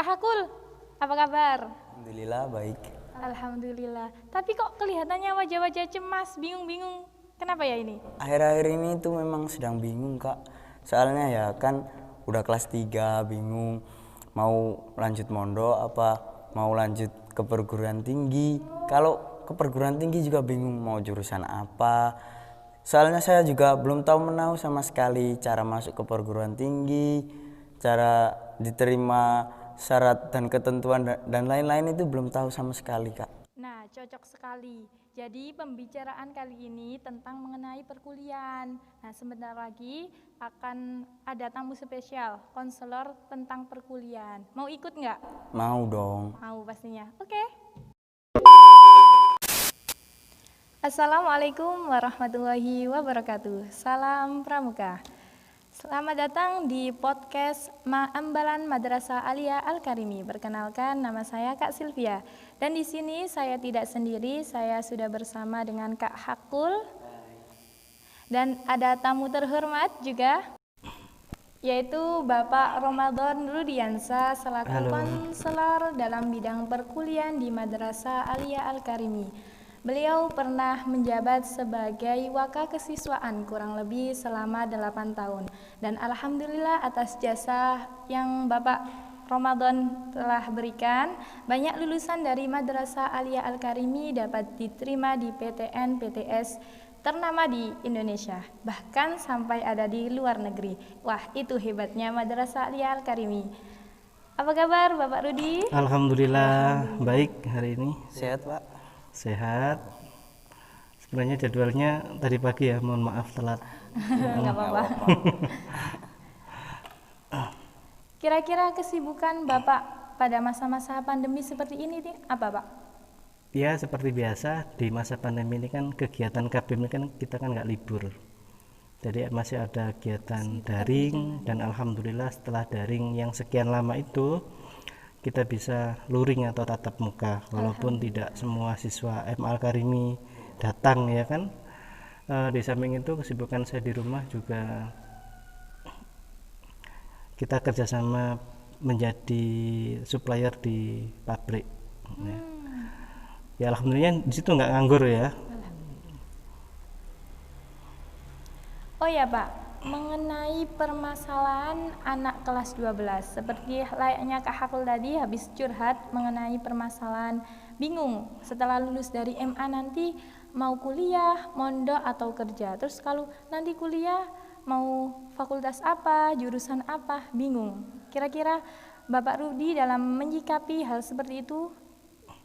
Kak Hakul, apa kabar? Alhamdulillah baik. Alhamdulillah. Tapi kok kelihatannya wajah-wajah cemas, bingung-bingung. Kenapa ya ini? Akhir-akhir ini tuh memang sedang bingung Kak. Soalnya ya kan udah kelas 3 bingung mau lanjut mondok apa mau lanjut ke perguruan tinggi. Kalau ke perguruan tinggi juga bingung mau jurusan apa. Soalnya saya juga belum tahu menahu sama sekali cara masuk ke perguruan tinggi, cara diterima syarat dan ketentuan dan lain-lain itu belum tahu sama sekali Kak. Nah, cocok sekali. Jadi pembicaraan kali ini tentang mengenai perkuliahan. Nah, sebentar lagi akan ada tamu spesial, konselor tentang perkuliahan. Mau ikut nggak? Mau dong. Mau pastinya. Oke. Assalamualaikum warahmatullahi wabarakatuh. Salam Pramuka. Selamat datang di podcast Ambalan Madrasah Aliyah Al-Karimi. Perkenalkan, nama saya Kak Sylvia. Dan di sini saya tidak sendiri, saya sudah bersama dengan Kak Hakul. Dan ada tamu terhormat juga, yaitu Bapak Ramadan Rudiansa selaku konselor dalam bidang perkuliahan di Madrasah Aliyah Al-Karimi. Beliau pernah menjabat sebagai wakakesiswaan kurang lebih selama 8 tahun. Dan alhamdulillah atas jasa yang Bapak Ramadan telah berikan, banyak lulusan dari Madrasah Aliyah Al-Karimi dapat diterima di PTN PTS ternama di Indonesia, bahkan sampai ada di luar negeri. Wah, itu hebatnya Madrasah Aliyah Al-Karimi. Apa kabar Bapak Rudi? Alhamdulillah baik hari ini. Sehat Pak? Sehat. Sebenarnya jadwalnya tadi pagi ya, mohon maaf telat. Nggak apa-apa. Kira-kira kesibukan Bapak pada masa-masa pandemi seperti ini apa Pak? Ya seperti biasa di masa pandemi ini kan kegiatan KBM ini kan kita kan nggak libur. Jadi masih ada kegiatan daring dan alhamdulillah setelah daring yang sekian lama itu kita bisa luring atau tatap muka walaupun tidak semua siswa MA Al-Karimi datang ya kan. Di samping itu kesibukan saya di rumah juga kita kerjasama menjadi supplier di pabrik. Ya alhamdulillah di situ nggak nganggur ya. Oh ya Pak, mengenai permasalahan anak kelas 12, seperti layaknya Kak Hakul tadi habis curhat mengenai permasalahan bingung setelah lulus dari MA nanti mau kuliah, mondok atau kerja. Terus kalau nanti kuliah mau fakultas apa, jurusan apa, bingung. Kira-kira Bapak Rudi dalam menyikapi hal seperti itu,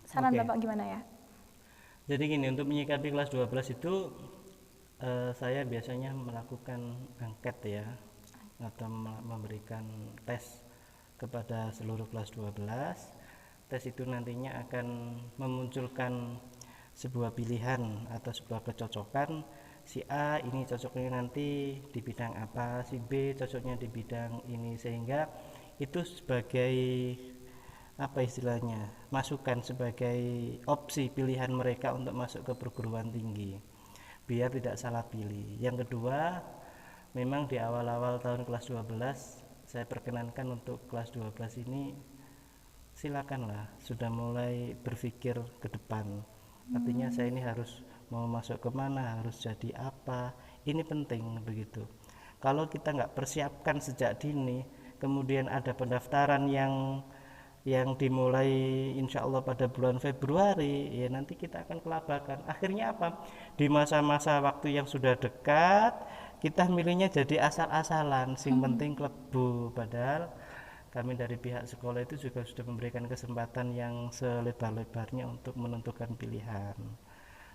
saran Bapak gimana ya? Jadi gini, untuk menyikapi kelas 12 itu saya biasanya melakukan angket ya atau memberikan tes kepada seluruh kelas 12. Tes itu nantinya akan memunculkan sebuah pilihan atau sebuah kecocokan. Si A ini cocoknya nanti di bidang apa, si B cocoknya di bidang ini, sehingga itu sebagai apa istilahnya, masukan sebagai opsi pilihan mereka untuk masuk ke perguruan tinggi biar tidak salah pilih. Yang kedua, memang di awal-awal tahun kelas 12 saya perkenankan untuk kelas 12 ini silakanlah sudah mulai berpikir ke depan. Artinya saya ini harus mau masuk kemana, harus jadi apa, ini penting begitu. Kalau kita nggak persiapkan sejak dini, kemudian ada pendaftaran yang dimulai insya Allah pada bulan Februari, ya nanti kita akan kelabakan. Akhirnya apa? Di masa-masa waktu yang sudah dekat kita milihnya jadi asal-asalan, sing penting klebu. Padahal kami dari pihak sekolah itu juga sudah memberikan kesempatan yang selebar-lebarnya untuk menentukan pilihan.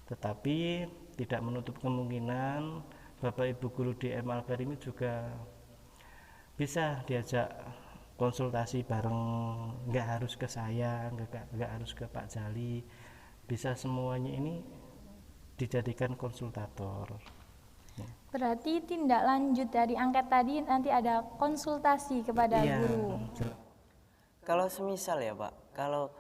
Tetapi tidak menutup kemungkinan Bapak Ibu guru di MA Al-Karimi juga bisa diajak konsultasi bareng, nggak harus ke saya, nggak harus ke Pak Jali, bisa semuanya ini dijadikan konsultator. Berarti tindak lanjut dari angket tadi nanti ada konsultasi kepada guru. Kalau semisal ya Pak, kalau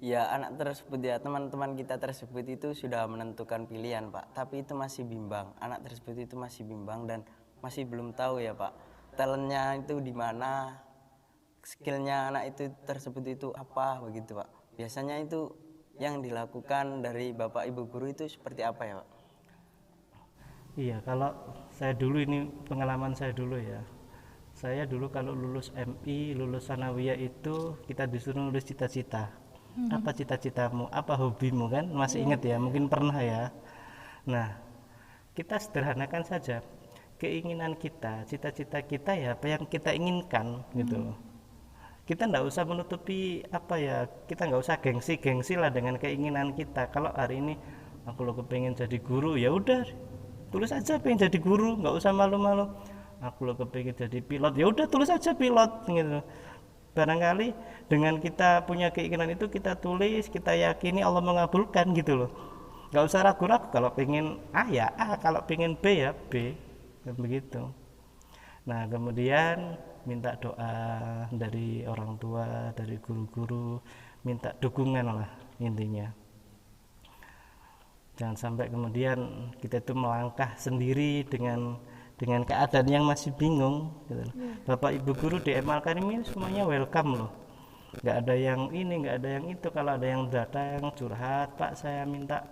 ya anak tersebut ya teman-teman kita tersebut itu sudah menentukan pilihan Pak, tapi itu masih bimbang, anak tersebut itu masih bimbang dan masih belum tahu ya Pak, talentnya itu di mana. skillnya anak itu tersebut itu apa begitu Pak. Biasanya itu yang dilakukan dari Bapak Ibu guru itu seperti apa ya Pak? Iya, kalau saya dulu, ini pengalaman saya dulu ya. Saya dulu kalau lulus MI, lulus sanawiyah itu kita disuruh nulis cita-cita. Apa cita-citamu, apa hobimu, kan? Masih ingat ya, mungkin pernah ya. Nah, kita sederhanakan saja keinginan kita, cita-cita kita ya apa yang kita inginkan gitu loh. Kita nggak usah menutupi apa ya, kita nggak usah gengsi lah dengan keinginan kita. Kalau hari ini aku lo kepengen jadi guru, ya udah tulis aja pengen jadi guru, nggak usah malu-malu. Aku lo kepengen jadi pilot, ya udah tulis aja pilot gitu. Barangkali dengan kita punya keinginan itu, kita tulis, kita yakini Allah mengabulkan gitu loh. Nggak usah ragu-ragu, kalau pengen A ya A, kalau pengen B ya B, begitu. Nah, kemudian minta doa dari orang tua, dari guru-guru, minta dukungan lah intinya. Jangan sampai kemudian kita itu melangkah sendiri dengan keadaan yang masih bingung gitu. Bapak Ibu guru di MA Al-Karimi semuanya welcome loh. Nggak ada yang ini, nggak ada yang itu. Kalau ada yang datang curhat, Pak saya minta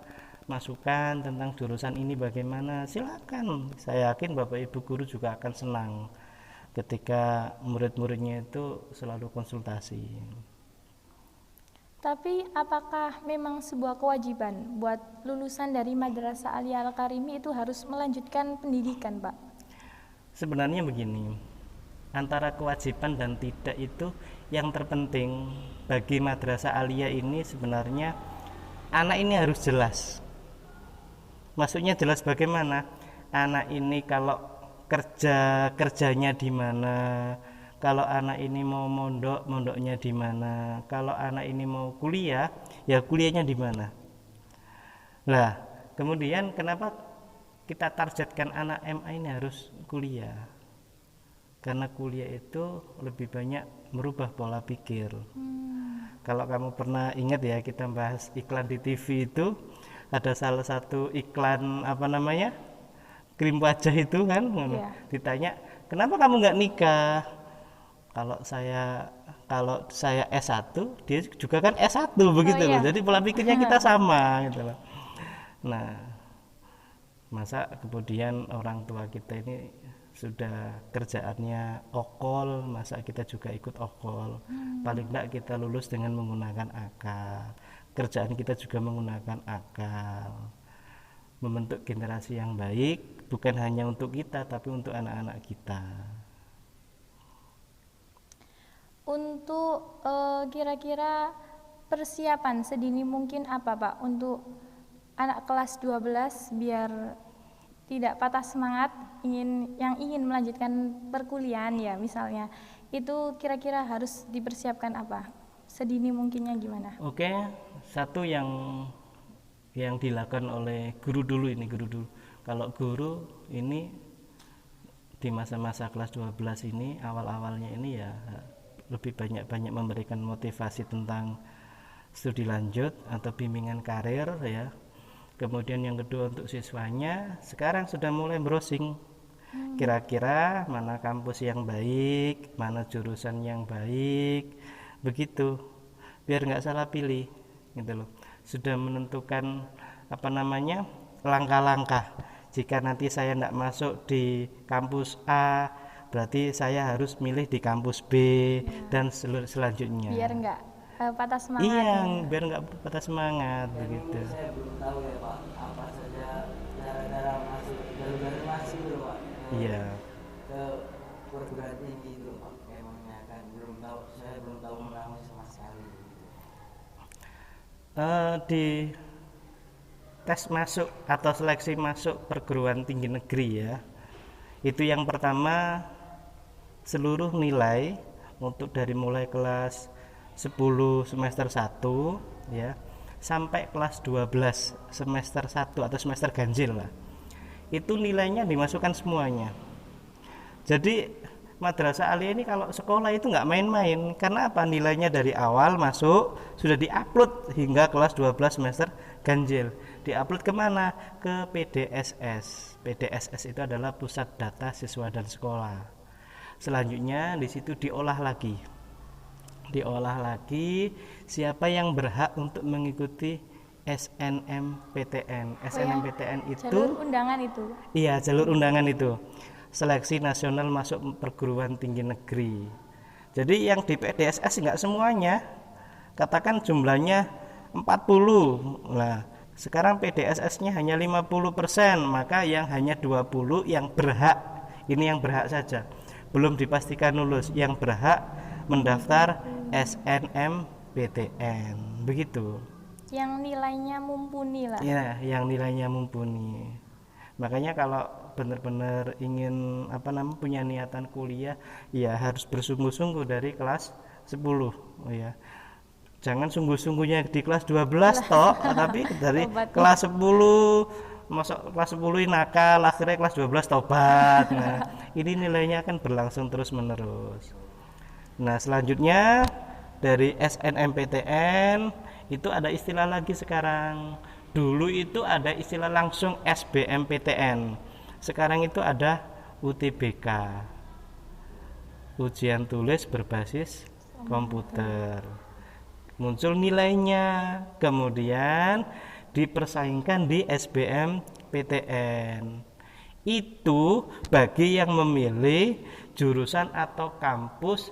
masukan tentang jurusan ini bagaimana, silakan. Saya yakin Bapak Ibu guru juga akan senang ketika murid-muridnya itu selalu konsultasi. Tapi apakah memang sebuah kewajiban buat lulusan dari Madrasah Aliyah Al-Karimi itu harus melanjutkan pendidikan, Pak? Sebenarnya begini, antara kewajiban dan tidak itu yang terpenting bagi Madrasah Aliyah ini sebenarnya anak ini harus jelas. Maksudnya jelas bagaimana? Anak ini kalau kerjanya di mana, kalau anak ini mau mondoknya di mana, kalau anak ini mau kuliah ya kuliahnya di mana. Nah, kemudian kenapa kita targetkan anak MA ini harus kuliah? Karena kuliah itu lebih banyak merubah pola pikir. Kalau kamu pernah ingat ya, kita bahas iklan di TV itu, ada salah satu iklan apa namanya, krim wajah itu kan, ditanya kenapa kamu nggak nikah? Kalau saya S1, dia juga kan S1 begitu loh. Jadi pola pikirnya kita sama gitu loh. Nah, masa kemudian orang tua kita ini sudah kerjaannya okol, masa kita juga ikut okol? Paling enggak kita lulus dengan menggunakan akal. Kerjaan kita juga menggunakan akal. Membentuk generasi yang baik bukan hanya untuk kita tapi untuk anak-anak kita. Untuk kira-kira persiapan sedini mungkin apa Pak untuk anak kelas 12 biar tidak patah semangat yang ingin melanjutkan perkuliahan ya misalnya, itu kira-kira harus dipersiapkan apa? Sedini mungkinnya gimana? Oke, satu yang dilakukan oleh guru dulu. Kalau guru ini di masa-masa kelas 12 ini, awal-awalnya ini ya lebih banyak memberikan motivasi tentang studi lanjut atau bimbingan karir ya. Kemudian yang kedua untuk siswanya sekarang sudah mulai browsing kira-kira mana kampus yang baik, mana jurusan yang baik, begitu biar nggak salah pilih gitu loh. Sudah menentukan apa namanya langkah-langkah, jika nanti saya tidak masuk di kampus A berarti saya harus milih di kampus B dan selanjutnya biar nggak patah semangat. Iya, biar nggak patah semangat begitu. Saya belum tahu ya Pak, apa saja cara-cara masuk jalur masuk itu Pak. Iya. Ke perguruan tinggi itu Pak, emangnya kan saya belum tahu mengenai sama sekali. Di tes masuk atau seleksi masuk perguruan tinggi negeri ya, itu yang pertama seluruh nilai untuk dari mulai kelas 10 semester 1 ya sampai kelas 12 semester 1 atau semester ganjil lah, itu nilainya dimasukkan semuanya. Jadi Madrasah Aliyah ini kalau sekolah itu nggak main-main, karena apa? Nilainya dari awal masuk sudah diupload hingga kelas 12 semester ganjil. Diupload kemana? Ke PDSS. PDSS itu adalah Pusat Data Siswa dan Sekolah. Selanjutnya di situ diolah lagi diolah lagi siapa yang berhak untuk mengikuti SNMPTN. SNMPTN itu jalur undangan itu. iya, jalur undangan itu. Seleksi nasional masuk perguruan tinggi negeri. Jadi yang di PDSS enggak semuanya. Katakan jumlahnya 40. Nah, sekarang PDSS-nya hanya 50%, maka yang hanya 20 yang berhak. Ini yang berhak saja. Belum dipastikan lulus, yang berhak mendaftar SNMPTN. Begitu. Yang nilainya mumpuni lah. Ya, yang nilainya mumpuni. Makanya kalau benar-benar ingin punya niatan kuliah, ya harus bersungguh-sungguh dari kelas 10 ya. Jangan sungguh-sungguhnya di kelas 12 toh, tapi dari kelas 10 masuk kelas 10 nakal, akhirnya kelas 12 tobat. Nah, ini nilainya akan berlangsung terus menerus. Nah, selanjutnya dari SNMPTN itu ada istilah lagi sekarang. Dulu itu ada istilah langsung SBMPTN. Sekarang itu ada UTBK. Ujian tulis berbasis komputer. Muncul nilainya, kemudian dipersaingkan di SBMPTN. Itu bagi yang memilih jurusan atau kampus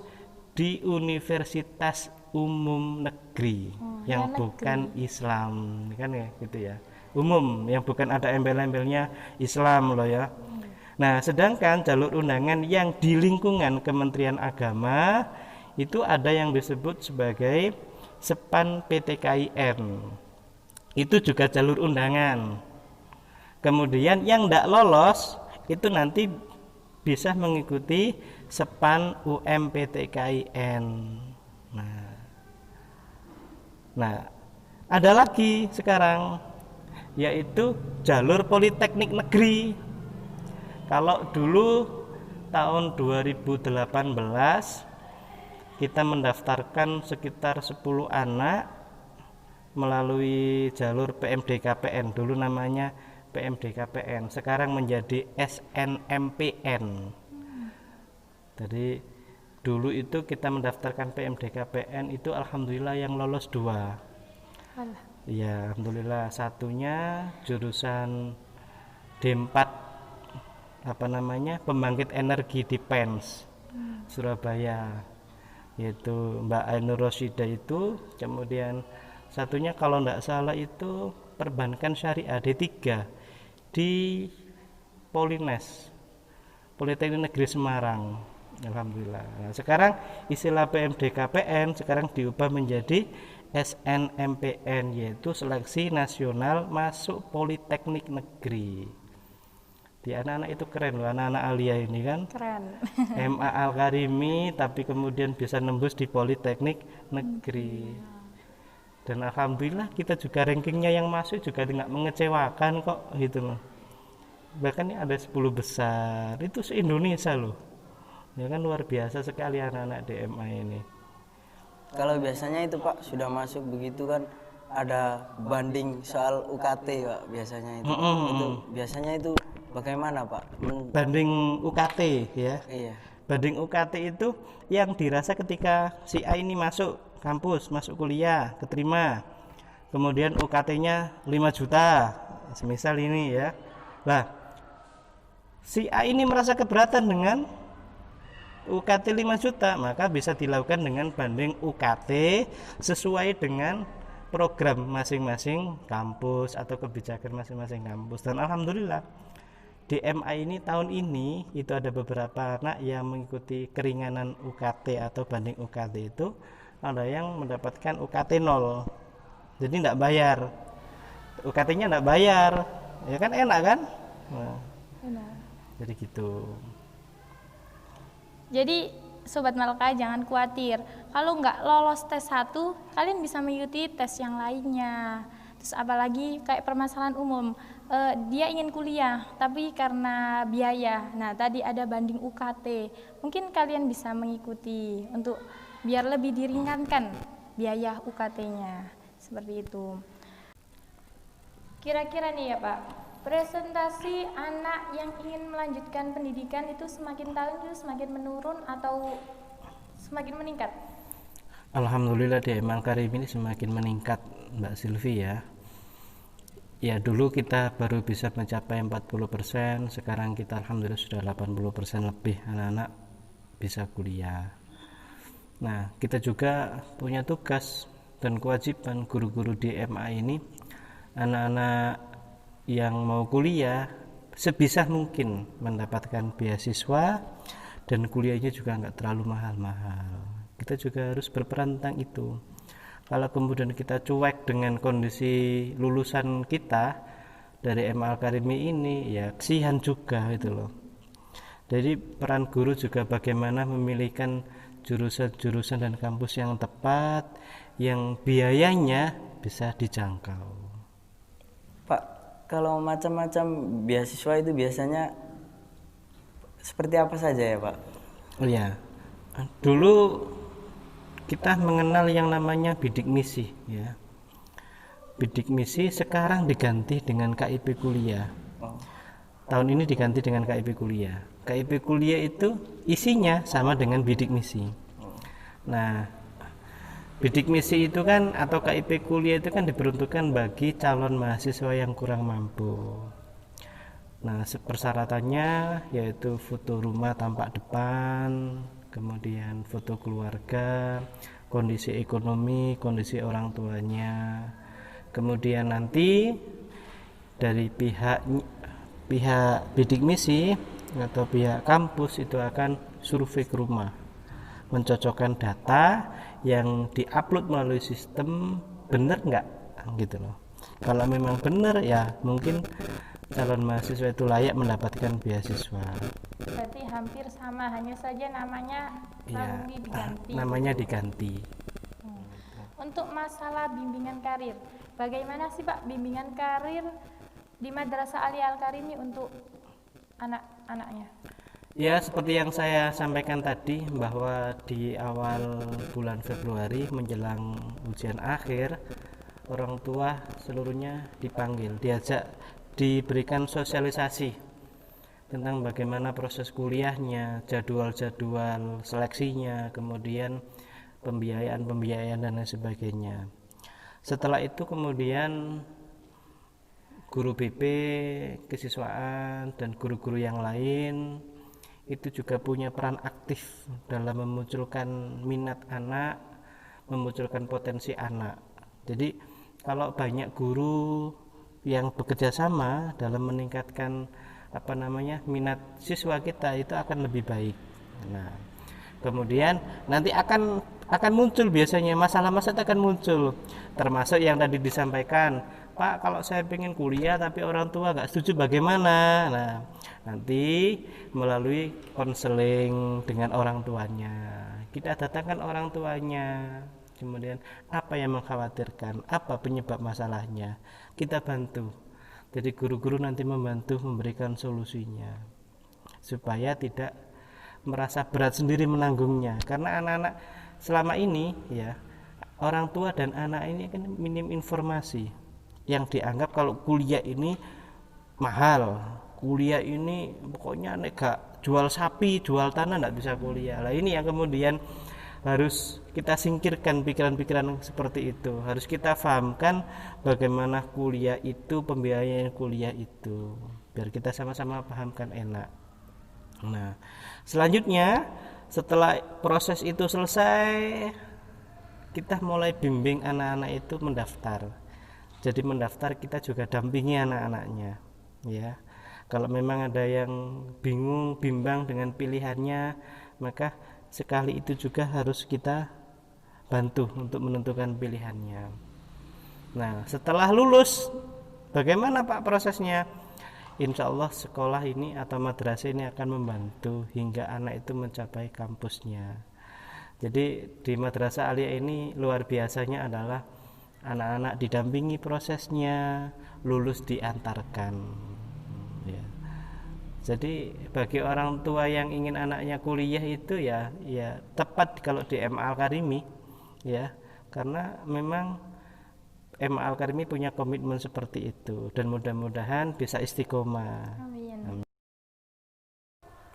di universitas umum negeri yang bukan Islam, kan ya gitu ya. Umum yang bukan ada embel-embelnya Islam loh ya. Nah, sedangkan jalur undangan yang di lingkungan Kementerian Agama itu ada yang disebut sebagai SEPAN PTKIN. Itu juga jalur undangan. Kemudian yang tidak lolos itu nanti bisa mengikuti SEPAN UMPTKIN. Nah, ada lagi sekarang yaitu jalur Politeknik Negeri. Kalau dulu tahun 2018 kita mendaftarkan sekitar 10 anak melalui jalur PMDKPN, dulu namanya PMDKPN, sekarang menjadi SNMPN. Jadi dulu itu kita mendaftarkan PMDKPN itu alhamdulillah yang lolos 2. Ya, alhamdulillah. Satunya jurusan D4 pembangkit energi Defense Surabaya, yaitu Mbak Ainur Rosida itu. Kemudian satunya kalau tidak salah itu perbankan syariah D3 di Polines, Politeknik Negeri Semarang. Alhamdulillah. Nah, sekarang istilah PMDKPN sekarang diubah menjadi SNMPN, yaitu Seleksi Nasional Masuk Politeknik Negeri. Di anak-anak itu keren loh, anak-anak Alia ini kan. Keren. MA Al-Karimi tapi kemudian bisa nembus di Politeknik Negeri. Dan alhamdulillah kita juga rankingnya yang masuk juga tidak mengecewakan kok gitu loh. Bahkan ini ada 10 besar, itu se-Indonesia loh. Ya kan, luar biasa sekali anak-anak DMA ini. Kalau biasanya itu Pak sudah masuk begitu kan ada banding soal UKT Pak biasanya itu. Itu biasanya itu bagaimana Pak? Banding UKT ya. Iya. Banding UKT itu yang dirasa ketika si A ini masuk kampus, masuk kuliah, keterima. Kemudian UKT-nya 5 juta. Semisal ini ya. Lah, si A ini merasa keberatan dengan UKT 5 juta, maka bisa dilakukan dengan banding UKT sesuai dengan program masing-masing kampus atau kebijakan masing-masing kampus. Dan alhamdulillah DMA ini tahun ini itu ada beberapa anak yang mengikuti keringanan UKT atau banding UKT itu, ada yang mendapatkan UKT 0. Jadi tidak bayar. UKT-nya tidak bayar. Ya kan enak kan? Nah, Benar. jadi gitu. Jadi Sobat Malka jangan khawatir, kalau nggak lolos tes 1, kalian bisa mengikuti tes yang lainnya. Terus apalagi kayak permasalahan umum, dia ingin kuliah tapi karena biaya. Nah tadi ada banding UKT, mungkin kalian bisa mengikuti untuk biar lebih diringankan biaya UKT-nya, seperti itu. Kira-kira nih ya Pak, presentasi anak yang ingin melanjutkan pendidikan itu semakin tahun itu semakin menurun atau semakin meningkat? Alhamdulillah di MA Al-Karim ini semakin meningkat Mbak Silvi ya. Ya dulu kita baru bisa mencapai 40%, sekarang kita alhamdulillah sudah 80% lebih anak-anak bisa kuliah. Nah, kita juga punya tugas dan kewajiban guru-guru di MA ini, anak-anak yang mau kuliah sebisa mungkin mendapatkan beasiswa dan kuliahnya juga nggak terlalu mahal-mahal. Kita juga harus berperan tentang itu. Kalau kemudian kita cuek dengan kondisi lulusan kita dari MA Al-Karimi ini, ya kasihan juga itu loh. Jadi peran guru juga bagaimana memilihkan jurusan-jurusan dan kampus yang tepat, yang biayanya bisa dijangkau. Pak, kalau macam-macam beasiswa itu biasanya seperti apa saja ya Pak? Oh ya, dulu kita mengenal yang namanya bidik misi ya. Bidik misi sekarang diganti dengan KIP kuliah. Tahun ini diganti dengan KIP kuliah. KIP kuliah itu isinya sama dengan bidik misi. Nah, bidik misi itu kan atau KIP kuliah itu kan diperuntukkan bagi calon mahasiswa yang kurang mampu. Nah, persyaratannya yaitu foto rumah tampak depan, kemudian foto keluarga, kondisi ekonomi, kondisi orang tuanya. Kemudian nanti dari pihak bidik misi atau pihak kampus itu akan survei ke rumah, mencocokkan data yang diupload melalui sistem benar nggak gitu loh. Kalau memang benar ya mungkin calon mahasiswa itu layak mendapatkan beasiswa. Berarti hampir sama, hanya saja namanya Ya, diganti. namanya diganti. Untuk masalah bimbingan karir, bagaimana sih Pak bimbingan karir di Madrasah Alia Al-Karimi untuk anak-anaknya? Ya, seperti yang saya sampaikan tadi bahwa di awal bulan Februari menjelang ujian akhir, orang tua seluruhnya dipanggil, diajak, diberikan sosialisasi tentang bagaimana proses kuliahnya, jadwal-jadwal seleksinya, kemudian pembiayaan dan lain sebagainya. Setelah itu kemudian guru BP, kesiswaan dan guru-guru yang lain itu juga punya peran aktif dalam memunculkan minat anak, memunculkan potensi anak. Jadi kalau banyak guru yang bekerja sama dalam meningkatkan minat siswa kita, itu akan lebih baik. Nah, kemudian nanti akan muncul biasanya masalah-masalah akan muncul, termasuk yang tadi disampaikan, Pak, kalau saya pengen kuliah tapi orang tua nggak setuju bagaimana? Nah, nanti melalui konseling dengan orang tuanya, kita datangkan orang tuanya, kemudian apa yang mengkhawatirkan, apa penyebab masalahnya, kita bantu. Jadi guru-guru nanti membantu memberikan solusinya supaya tidak merasa berat sendiri menanggungnya, karena anak-anak selama ini ya, orang tua dan anak ini kan minim informasi, yang dianggap kalau kuliah ini mahal, kuliah ini pokoknya gak jual sapi jual tanah nggak bisa kuliah. Lah ini yang kemudian harus kita singkirkan pikiran-pikiran seperti itu, harus kita fahamkan bagaimana kuliah itu, pembiayaan kuliah itu, biar kita sama-sama pahamkan enak. Nah, selanjutnya setelah proses itu selesai, kita mulai bimbing anak-anak itu mendaftar. Jadi mendaftar kita juga dampingi anak-anaknya ya. Kalau memang ada yang bingung, bimbang dengan pilihannya, maka sekali itu juga harus kita bantu untuk menentukan pilihannya. Nah, setelah lulus bagaimana Pak prosesnya? Insya Allah sekolah ini atau madrasah ini akan membantu hingga anak itu mencapai kampusnya. Jadi di Madrasah Alia ini luar biasanya adalah anak-anak didampingi prosesnya, lulus diantarkan ya. Jadi bagi orang tua yang ingin anaknya kuliah itu ya tepat kalau di MA Al-Karimi ya, karena memang MA Al-Karimi punya komitmen seperti itu, dan mudah-mudahan bisa istiqomah. Amin.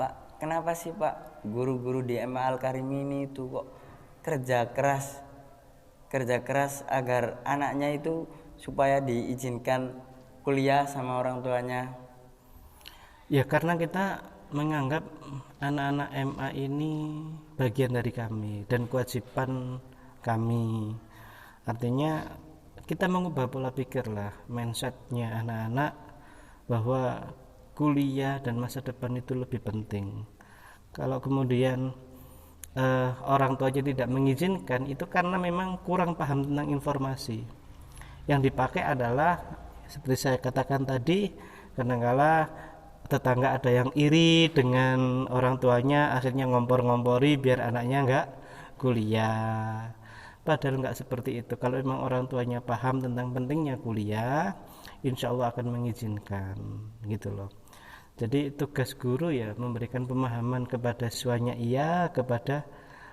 Pak, kenapa sih Pak guru-guru di MA Al-Karimi ini itu kok kerja keras kerja keras agar anaknya itu supaya diizinkan kuliah sama orang tuanya? Ya karena kita menganggap anak-anak MA ini bagian dari kami dan kewajiban kami. Artinya kita mengubah pola pikir lah, mindsetnya anak-anak bahwa kuliah dan masa depan itu lebih penting. Kalau kemudian orang tuanya tidak mengizinkan, itu karena memang kurang paham tentang informasi. Yang dipakai adalah seperti saya katakan tadi, kadangkala tetangga ada yang iri dengan orang tuanya, akhirnya ngompor-ngompori biar anaknya enggak kuliah. Padahal enggak seperti itu. Kalau memang orang tuanya paham tentang pentingnya kuliah, insya Allah akan mengizinkan, gitu loh. Jadi tugas guru ya memberikan pemahaman kepada siswanya iya, kepada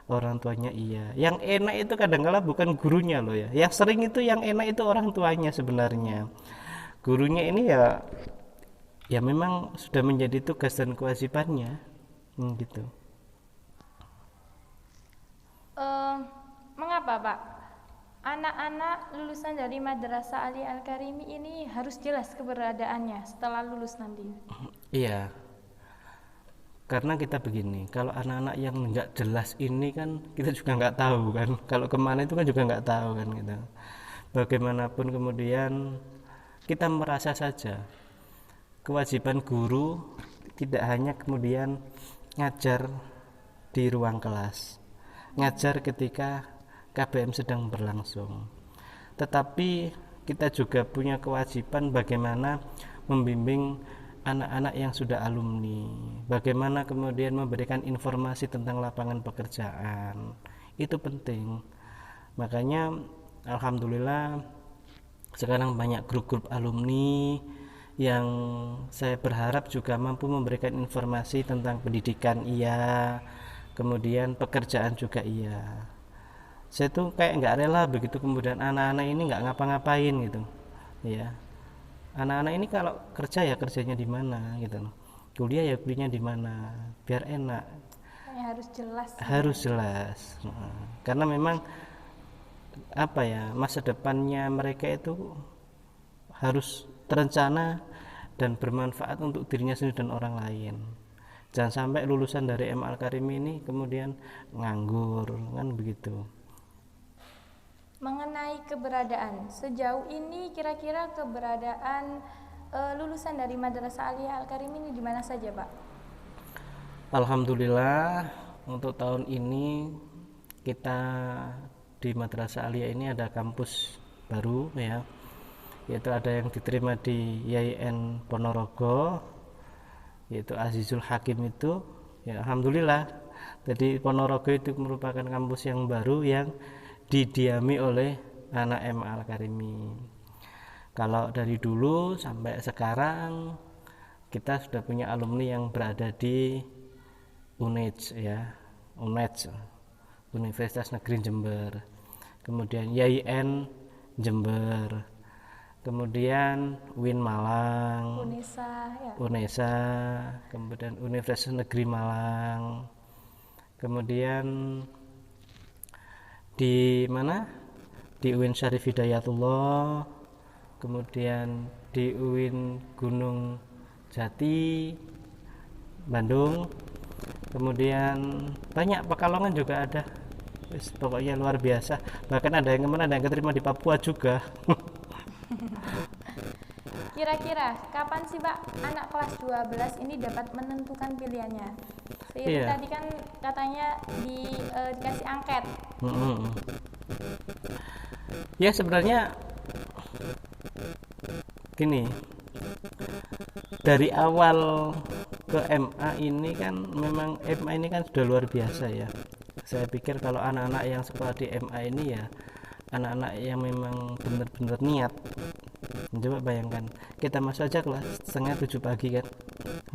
orang tuanya iya. Yang enak itu kadang-kala bukan gurunya loh ya. Yang sering itu yang enak itu orang tuanya sebenarnya. Gurunya ini ya memang sudah menjadi tugas dan kewajibannya, gitu. Mengapa Pak anak-anak lulusan dari Madrasah Alia Al-Karimi ini harus jelas keberadaannya setelah lulus nanti? Iya, karena kita begini, kalau anak-anak yang nggak jelas ini kan kita juga nggak tahu kan, kalau kemana itu kan juga nggak tahu kan gitu. Bagaimanapun kemudian kita merasa saja kewajiban guru tidak hanya kemudian ngajar di ruang kelas, ngajar ketika KBM sedang berlangsung, tetapi kita juga punya kewajiban bagaimana membimbing anak-anak yang sudah alumni, bagaimana kemudian memberikan informasi tentang lapangan pekerjaan. Itu penting. Makanya alhamdulillah sekarang banyak grup-grup alumni yang saya berharap juga mampu memberikan informasi tentang pendidikan iya, kemudian pekerjaan juga iya. Saya tuh kayak nggak rela begitu kemudian anak-anak ini nggak ngapa-ngapain gitu, ya. Anak-anak ini kalau kerja ya kerjanya di mana gitu, kuliah ya kuliahnya di mana, biar enak. Harus jelas. Harus jelas, karena memang apa ya, masa depannya mereka itu harus terencana dan bermanfaat untuk dirinya sendiri dan orang lain. Jangan sampai lulusan dari MA Al-Karimi ini kemudian nganggur, kan begitu. Mengenai keberadaan, sejauh ini kira-kira keberadaan lulusan dari Madrasah Alia Al-Karimi ini di mana saja, Pak? Alhamdulillah untuk tahun ini kita di Madrasah Alia ini ada kampus baru ya, yaitu ada yang diterima di YIN Ponorogo, yaitu Azizul Hakim itu ya, alhamdulillah. Jadi Ponorogo itu merupakan kampus yang baru yang didiami oleh anak MA Al-Karimi. Kalau dari dulu sampai sekarang kita sudah punya alumni yang berada di UNEJ ya, UNEJ Universitas Negeri Jember, kemudian YIN Jember, kemudian UIN Malang, UNESA, kemudian Universitas Negeri Malang, kemudian di mana, di UIN Syarif Hidayatullah, kemudian di UIN Gunung Jati Bandung, kemudian banyak, Pekalongan juga ada. Pokoknya luar biasa, bahkan ada yang keterima di Papua juga. Kira-kira kapan sih Pak anak kelas 12 ini dapat menentukan pilihannya? Tadi kan katanya dikasih angket. Ya sebenarnya gini, dari awal ke MA ini kan memang MA ini kan sudah luar biasa ya. Saya pikir kalau anak-anak yang sekolah di MA ini ya anak-anak yang memang benar-benar niat. Coba bayangkan, kita masuk aja kelas 6:30 pagi kan,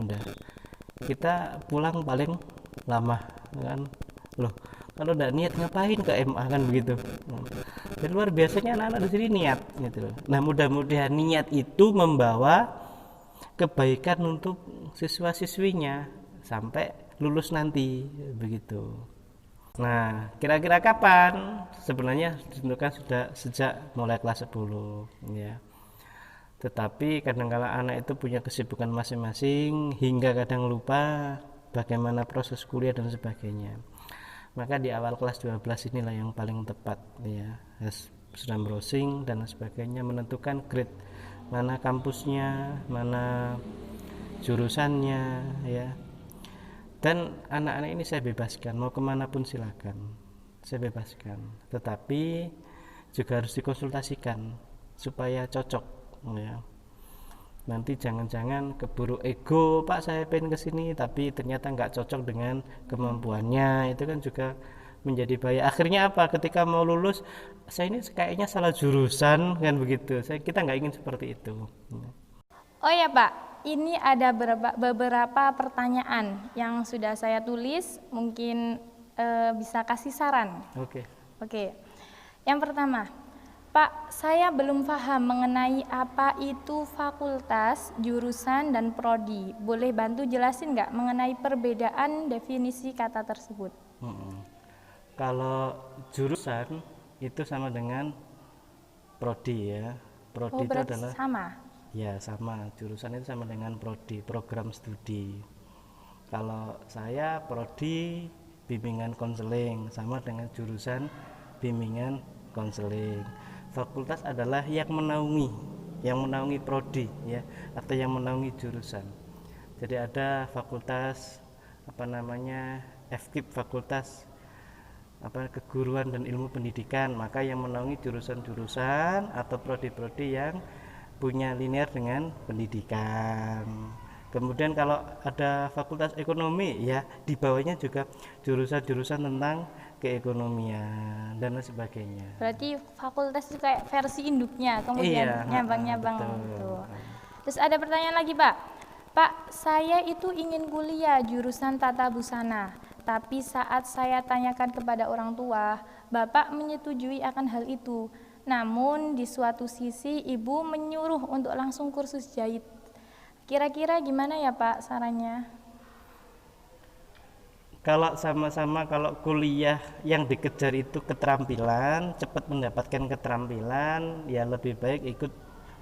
udah kita pulang paling lama kan. Loh, kalau udah niat ngapain ke MA kan begitu. Dan luar biasanya anak-anak di sini niat gitu. Nah, mudah-mudahan niat itu membawa kebaikan untuk siswa-siswinya sampai lulus nanti begitu. Nah, kira-kira kapan? Sebenarnya ditentukan sudah sejak mulai kelas 10 ya. Tetapi kadang-kala anak itu punya kesibukan masing-masing hingga kadang lupa bagaimana proses kuliah dan sebagainya. Maka di awal kelas 12 inilah yang paling tepat ya. Sudah browsing dan sebagainya, menentukan grade mana kampusnya, mana jurusannya ya. Dan anak-anak ini saya bebaskan, mau kemanapun silakan, saya bebaskan. Tetapi juga harus dikonsultasikan supaya cocok ya. Nanti jangan-jangan keburu ego, Pak saya pengen kesini tapi ternyata nggak cocok dengan kemampuannya, itu kan juga menjadi bahaya. Akhirnya apa? Ketika mau lulus, saya ini kayaknya salah jurusan kan begitu. Kita nggak ingin seperti itu. Oh ya Pak, ini ada beberapa pertanyaan yang sudah saya tulis, mungkin bisa kasih saran. Oke. Yang pertama, Pak, saya belum paham mengenai apa itu fakultas, jurusan, dan prodi. Boleh bantu jelasin nggak mengenai perbedaan definisi kata tersebut? Kalau jurusan itu sama dengan prodi ya. Prodi itu adalah sama. Ya sama, jurusan itu sama dengan prodi, program studi. Kalau saya prodi bimbingan konseling, sama dengan jurusan bimbingan konseling. Fakultas adalah yang menaungi prodi ya, atau yang menaungi jurusan. Jadi ada fakultas FKIP, fakultas keguruan dan ilmu pendidikan, maka yang menaungi jurusan-jurusan atau prodi-prodi yang punya linear dengan pendidikan. Kemudian kalau ada fakultas ekonomi ya, di bawahnya juga jurusan-jurusan tentang keekonomian dan sebagainya. Berarti fakultas itu kayak versi induknya, kemudian nyabang-nyabang gitu. Terus ada pertanyaan lagi Pak. Pak, saya itu ingin kuliah jurusan tata busana, tapi saat saya tanyakan kepada orang tua, Bapak menyetujui akan hal itu. Namun di suatu sisi ibu menyuruh untuk langsung kursus jahit. Kira-kira gimana ya Pak sarannya? Kalau sama-sama kalau kuliah yang dikejar itu keterampilan, cepat mendapatkan keterampilan, ya lebih baik ikut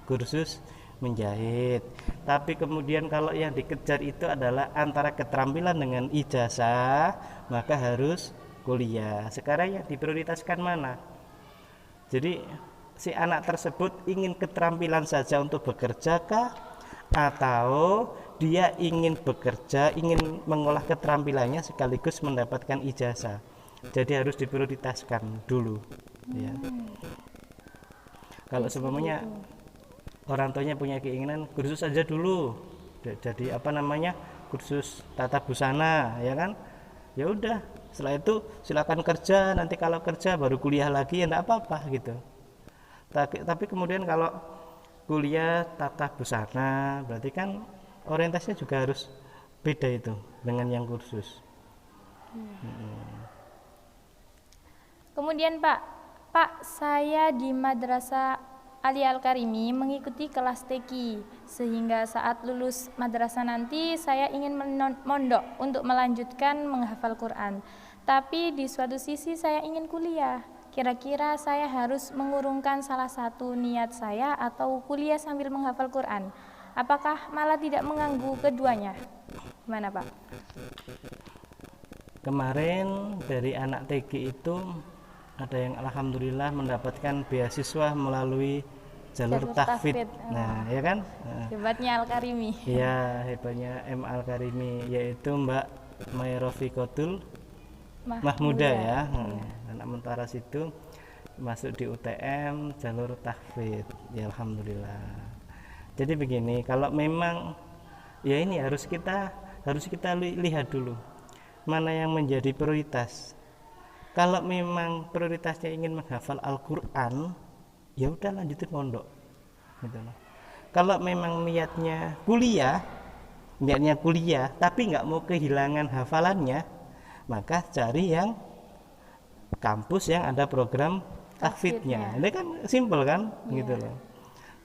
kursus menjahit. Tapi kemudian kalau yang dikejar itu adalah antara keterampilan dengan ijazah, maka harus kuliah. Sekarang yang diprioritaskan mana? Jadi si anak tersebut ingin keterampilan saja untuk bekerja kah? Atau dia ingin bekerja, ingin mengolah keterampilannya sekaligus mendapatkan ijazah. Jadi harus diprioritaskan dulu ya. Kalau semuanya orang tuanya punya keinginan kursus saja dulu, jadi kursus tata busana ya kan, ya udah, setelah itu silakan kerja, nanti kalau kerja baru kuliah lagi ya enggak apa-apa gitu. Tapi kemudian kalau kuliah tata busana berarti kan orientasinya juga harus beda itu dengan yang kursus. Kemudian Pak, saya di Madrasah Alia Al-Karimi mengikuti kelas TQ, sehingga saat lulus madrasah nanti saya ingin mondok untuk melanjutkan menghafal Quran. Tapi di suatu sisi saya ingin kuliah. Kira-kira saya harus mengurungkan salah satu niat saya atau kuliah sambil menghafal Quran? Apakah malah tidak mengganggu keduanya? Gimana Pak? Kemarin dari anak TQ itu ada yang alhamdulillah mendapatkan beasiswa melalui jalur tahfidz. Nah, ya kan? Hebatnya Al-Karimi. Iya, hebatnya M Al-Karimi, yaitu Mbak Mayrofikotul Mahmuda ya. Anak Mentara situ masuk di UTM jalur tahfidz. Ya alhamdulillah. Jadi begini, kalau memang ya ini harus kita lihat dulu mana yang menjadi prioritas. Kalau memang prioritasnya ingin menghafal Al-Quran, ya udah lanjutin mondok gitu loh. Kalau memang niatnya kuliah tapi nggak mau kehilangan hafalannya, maka cari yang kampus yang ada program tahfidznya. Ini kan simpel kan gitu loh.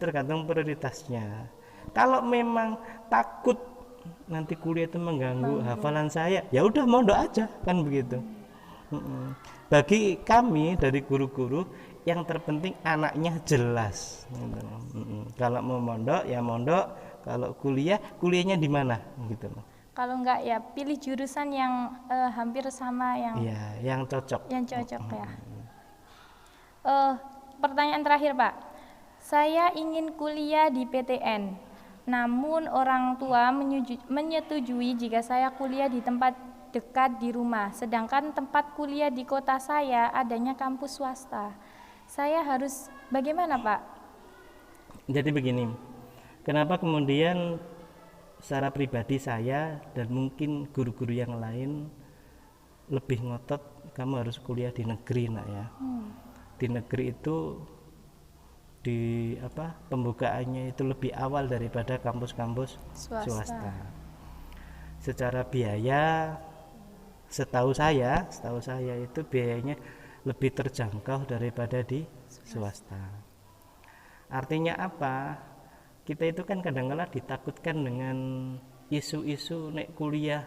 Tergantung prioritasnya. Kalau memang takut nanti kuliah itu mengganggu hafalan saya, ya udah mondok aja kan begitu. Bagi kami dari guru-guru yang terpenting anaknya jelas. Gitu. Kalau mau mondok ya mondok, kalau kuliahnya di mana gitu loh. Kalau enggak ya pilih jurusan yang hampir sama yang Iya, yang cocok. ya. Pertanyaan terakhir Pak, saya ingin kuliah di PTN, namun orang tua menyetujui jika saya kuliah di tempat dekat di rumah, sedangkan tempat kuliah di kota saya adanya kampus swasta. Saya harus bagaimana Pak? Jadi begini, kenapa kemudian secara pribadi saya dan mungkin guru-guru yang lain lebih ngotot kamu harus kuliah di negeri nak ya. Di negeri itu pembukaannya itu lebih awal daripada kampus-kampus swasta. Secara biaya setahu saya itu biayanya lebih terjangkau daripada di swasta. Artinya apa? Kita itu kan kadang-kala ditakutkan dengan isu-isu nek kuliah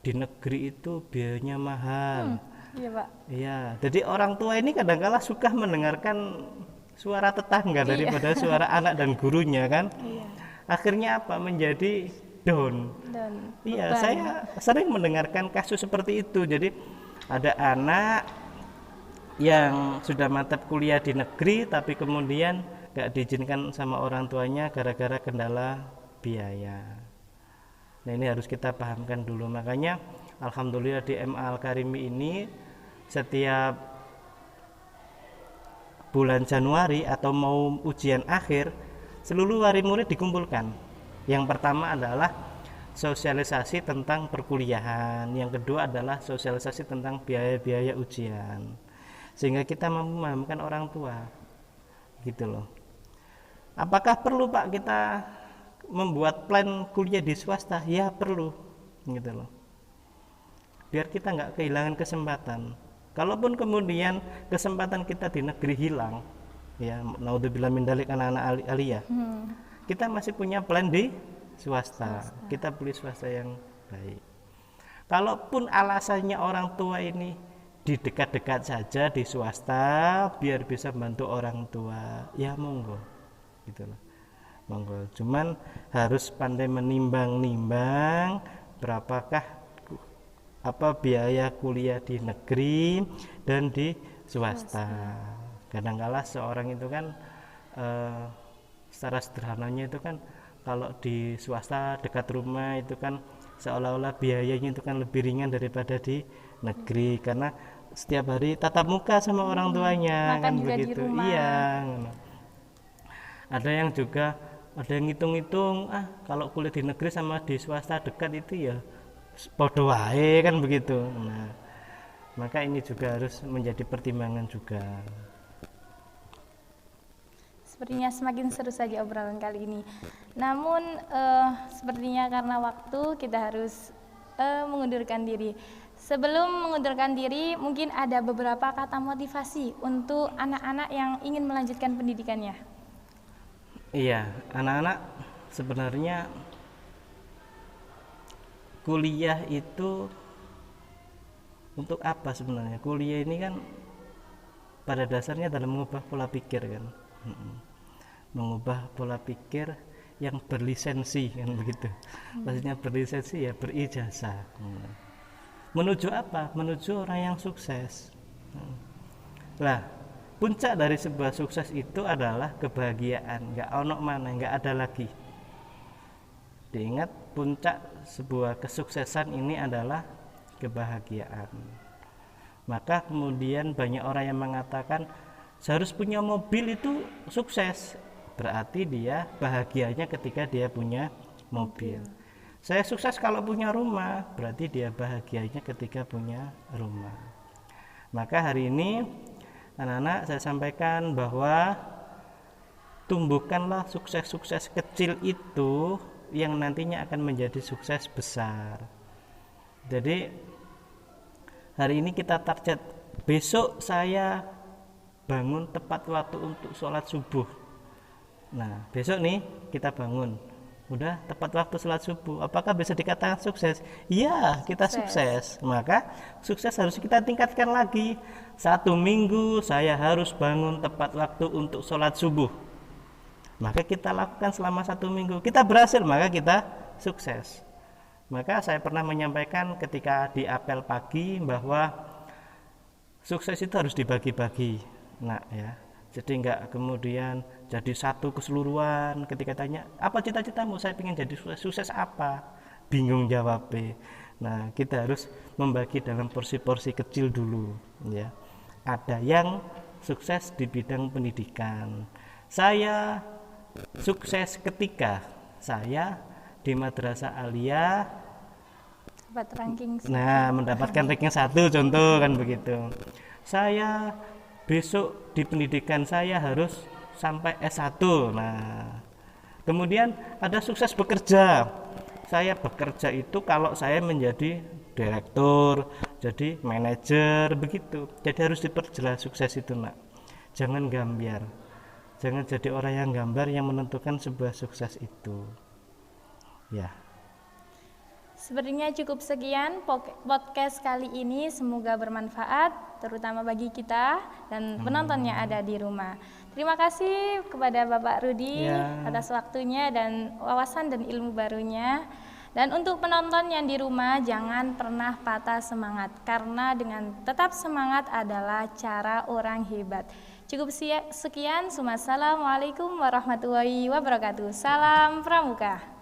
di negeri itu biayanya mahal. Iya Pak. Iya, jadi orang tua ini kadang-kala suka mendengarkan suara tetangga daripada suara anak dan gurunya kan. Iya. Akhirnya apa? Menjadi down. Iya, saya sering mendengarkan kasus seperti itu. Jadi ada anak yang sudah mantap kuliah di negeri tapi kemudian gak diizinkan sama orang tuanya gara-gara kendala biaya. Nah, ini harus kita pahamkan dulu. Makanya alhamdulillah di MA Al-Karimi ini setiap bulan Januari atau mau ujian akhir seluruh wali murid dikumpulkan. Yang pertama adalah sosialisasi tentang perkuliahan, yang kedua adalah sosialisasi tentang biaya-biaya ujian, sehingga kita mampu memahamkan orang tua gitu loh. Apakah perlu Pak kita membuat plan kuliah di swasta? Ya perlu gitu loh, biar kita nggak kehilangan kesempatan. Kalaupun kemudian kesempatan kita di negeri hilang, ya naudzubillah min dzalik anak-anak aliyah, kita masih punya plan di swasta. Kita pilih swasta yang baik. Kalaupun alasannya orang tua ini di dekat-dekat saja di swasta biar bisa bantu orang tua, ya monggo gitu loh, monggo. Cuman harus pandai menimbang-nimbang berapakah biaya kuliah di negeri dan di swasta. Kadang-kala seorang itu kan secara sederhananya itu kan kalau di swasta dekat rumah itu kan seolah-olah biayanya itu kan lebih ringan daripada di negeri, karena setiap hari tatap muka sama orang tuanya makan kan juga begitu. di rumah. Iya. Ada yang ngitung-ngitung kalau kuliah di negeri sama di swasta dekat itu ya podo wae kan begitu. Nah, maka ini juga harus menjadi pertimbangan juga. Sepertinya semakin seru saja obrolan kali ini. Namun sepertinya karena waktu kita harus mengundurkan diri. Sebelum mengundurkan diri, mungkin ada beberapa kata motivasi untuk anak-anak yang ingin melanjutkan pendidikannya. Iya, anak-anak sebenarnya kuliah itu untuk apa sebenarnya? Kuliah ini kan pada dasarnya dalam mengubah pola pikir kan. Mengubah pola pikir yang berlisensi kan begitu. Maksudnya berlisensi ya berijazah. Menuju apa? Menuju orang yang sukses. Lah, puncak dari sebuah sukses itu adalah kebahagiaan. Enggak ono mana, enggak ada lagi. Diingat, puncak sebuah kesuksesan ini adalah kebahagiaan. Maka kemudian banyak orang yang mengatakan seharus punya mobil itu sukses. Berarti dia bahagianya ketika dia punya mobil. Saya sukses kalau punya rumah, berarti dia bahagianya ketika punya rumah. Maka hari ini anak-anak saya sampaikan bahwa tumbuhkanlah sukses-sukses kecil itu yang nantinya akan menjadi sukses besar. Jadi hari ini kita target besok saya bangun tepat waktu untuk sholat subuh. Nah besok nih kita bangun udah tepat waktu sholat subuh. Apakah bisa dikatakan sukses? Iya, kita sukses. Maka sukses harus kita tingkatkan lagi. 1 minggu saya harus bangun tepat waktu untuk sholat subuh. Maka kita lakukan selama 1 minggu. Kita berhasil, maka kita sukses. Maka saya pernah menyampaikan ketika di apel pagi bahwa sukses itu harus dibagi-bagi, nak ya. Jadi enggak kemudian jadi satu keseluruhan. Ketika tanya apa cita-citamu, saya ingin jadi sukses apa, bingung jawabnya. Nah, kita harus membagi dalam porsi-porsi kecil dulu ya. Ada yang sukses di bidang pendidikan. Saya sukses ketika saya di Madrasah Aliyah Dapat ranking. mendapatkan ranking 1 contoh kan begitu. Saya besok di pendidikan saya harus sampai S1. Nah, kemudian ada sukses bekerja. Saya bekerja itu kalau saya menjadi direktur, jadi manajer begitu. Jadi harus diperjelas sukses itu, nak. Jangan gambar. Jangan jadi orang yang gambar yang menentukan sebuah sukses itu. Ya. Sepertinya cukup sekian podcast kali ini, semoga bermanfaat terutama bagi kita dan penonton yang ada di rumah. Terima kasih kepada Bapak Rudi atas waktunya dan wawasan dan ilmu barunya. Dan untuk penonton yang di rumah, jangan pernah patah semangat, karena dengan tetap semangat adalah cara orang hebat. Cukup sekian, Assalamualaikum warahmatullahi wabarakatuh. Salam Pramuka.